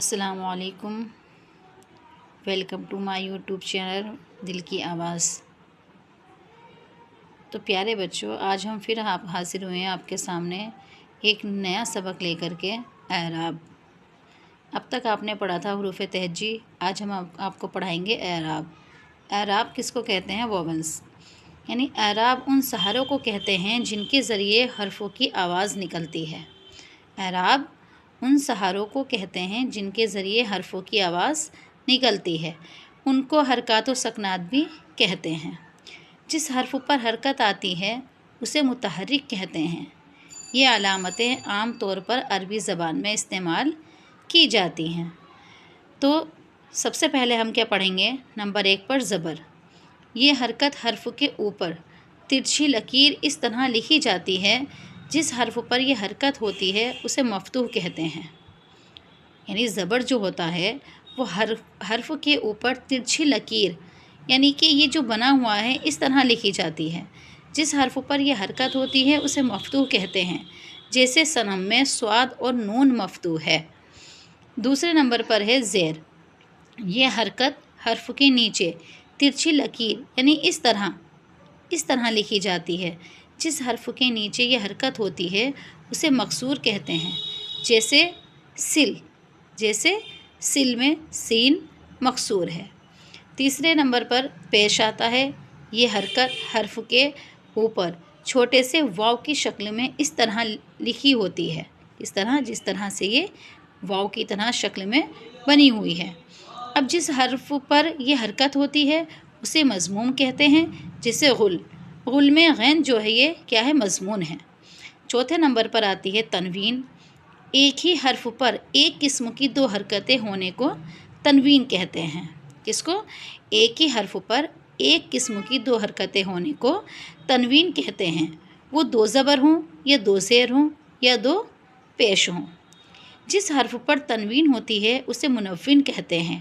السلام علیکم، welcome to my YouTube channel دل کی آواز۔ تو پیارے بچوں، آج ہم پھر حاضر ہوئے ہیں آپ کے سامنے ایک نیا سبق لے کر کے، اعراب۔ اب تک آپ نے پڑھا تھا حروف تہجی، آج ہم آپ کو پڑھائیں گے اعراب۔ اعراب کس کو کہتے ہیں؟ ووونس، یعنی اعراب ان سہاروں کو کہتے ہیں جن کے ذریعے حرفوں کی آواز نکلتی ہے۔ اعراب ان سہاروں کو کہتے ہیں جن کے ذریعے حرفوں کی آواز نکلتی ہے، ان کو حرکات و سکنات بھی کہتے ہیں۔ جس حرف پر حرکت آتی ہے اسے متحرک کہتے ہیں۔ یہ علامتیں عام طور پر عربی زبان میں استعمال کی جاتی ہیں۔ تو سب سے پہلے ہم کیا پڑھیں گے؟ نمبر 1 پر زبر۔ یہ حرکت حرف کے اوپر ترچھی لکیر اس طرح لکھی جاتی ہے، جس حرف پر یہ حرکت ہوتی ہے اسے مفتوح کہتے ہیں۔ یعنی زبر جو ہوتا ہے وہ حرف کے اوپر ترچھی لکیر، یعنی کہ یہ جو بنا ہوا ہے اس طرح لکھی جاتی ہے، جس حرف پر یہ حرکت ہوتی ہے اسے مفتوح کہتے ہیں۔ جیسے صنم میں صاد اور نون مفتوح ہے۔ دوسرے نمبر پر ہے زیر۔ یہ حرکت حرف کے نیچے ترچھی لکیر، یعنی اس طرح لکھی جاتی ہے، جس حرف کے نیچے یہ حرکت ہوتی ہے اسے مکسور کہتے ہیں۔ جیسے سل میں سین مکسور ہے۔ تیسرے نمبر پر پیش آتا ہے۔ یہ حرکت حرف کے اوپر چھوٹے سے واو کی شکل میں اس طرح لکھی ہوتی ہے، جس طرح سے یہ واو کی طرح شکل میں بنی ہوئی ہے۔ اب جس حرف پر یہ حرکت ہوتی ہے اسے مضموم کہتے ہیں۔ جیسے غل میں غین جو ہے یہ کیا ہے؟ مضمون ہے۔ چوتھے نمبر پر آتی ہے تنوین۔ ایک ہی حرف پر ایک قسم کی 2 حرکتیں ہونے کو تنوین کہتے ہیں۔ کس کو؟ ایک ہی حرف پر ایک قسم کی 2 حرکتیں ہونے کو تنوین کہتے ہیں۔ وہ 2 زبر ہوں یا 2 زیر ہوں یا 2 پیش ہوں۔ جس حرف پر تنوین ہوتی ہے اسے منون کہتے ہیں۔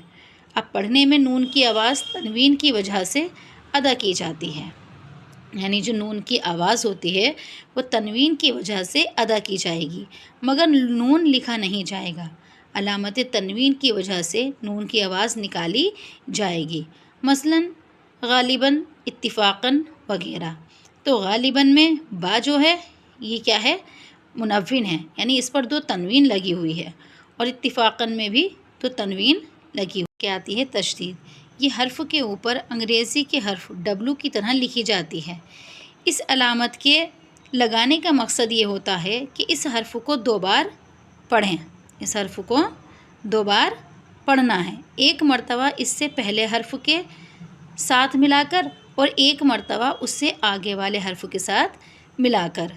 اب پڑھنے میں نون کی آواز تنوین کی وجہ سے ادا کی جاتی ہے، یعنی جو نون کی آواز ہوتی ہے وہ تنوین کی وجہ سے ادا کی جائے گی، مگر نون لکھا نہیں جائے گا۔ علامت تنوین کی وجہ سے نون کی آواز نکالی جائے گی۔ مثلاً غالباً، اتفاقاً وغیرہ۔ تو غالباً میں با جو ہے یہ کیا ہے؟ منون ہے، یعنی اس پر 2 تنوین لگی ہوئی ہے، اور اتفاقاً میں بھی 2 تنوین لگی ہوئی۔ کیا آتی ہے؟ تشدید۔ یہ حرف کے اوپر انگریزی کے حرف ڈبلو کی طرح لکھی جاتی ہے۔ اس علامت کے لگانے کا مقصد یہ ہوتا ہے کہ اس حرف کو 2 بار پڑھیں۔ اس حرف کو 2 بار پڑھنا ہے، ایک مرتبہ اس سے پہلے حرف کے ساتھ ملا کر اور ایک مرتبہ اس سے آگے والے حرف کے ساتھ ملا کر،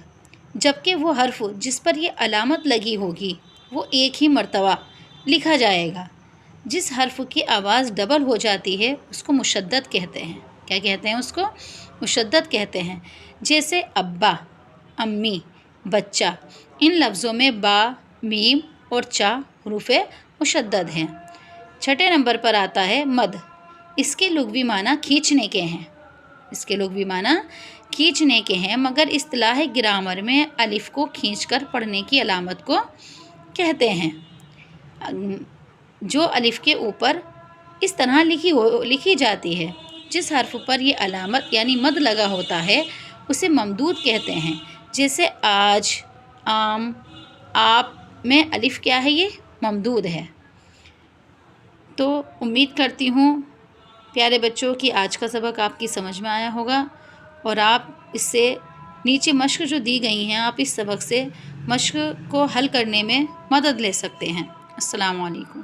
جبکہ وہ حرف جس پر یہ علامت لگی ہوگی وہ ایک ہی مرتبہ لکھا جائے گا۔ جس حرف کی آواز ڈبل ہو جاتی ہے اس کو مشدد کہتے ہیں۔ کیا کہتے ہیں اس کو؟ مشدد کہتے ہیں۔ جیسے ابا، امی، بچہ۔ ان لفظوں میں با، میم اور چا حروف مشدد ہیں۔ چھٹے نمبر پر آتا ہے مد۔ اس کے لغوی معنی کھینچنے کے ہیں، مگر اصطلاح گرامر میں الف کو کھینچ کر پڑھنے کی علامت کو کہتے ہیں۔ جو الف کے اوپر اس طرح لکھی جاتی ہے، جس حرف پر یہ علامت یعنی مد لگا ہوتا ہے اسے ممدود کہتے ہیں۔ جیسے آج، عام، آپ میں الف کیا ہے؟ یہ ممدود ہے۔ تو امید کرتی ہوں پیارے بچوں کہ آج کا سبق آپ کی سمجھ میں آیا ہوگا، اور آپ اس سے نیچے مشق جو دی گئی ہیں آپ اس سبق سے مشق کو حل کرنے میں مدد لے سکتے ہیں۔ السلام علیکم۔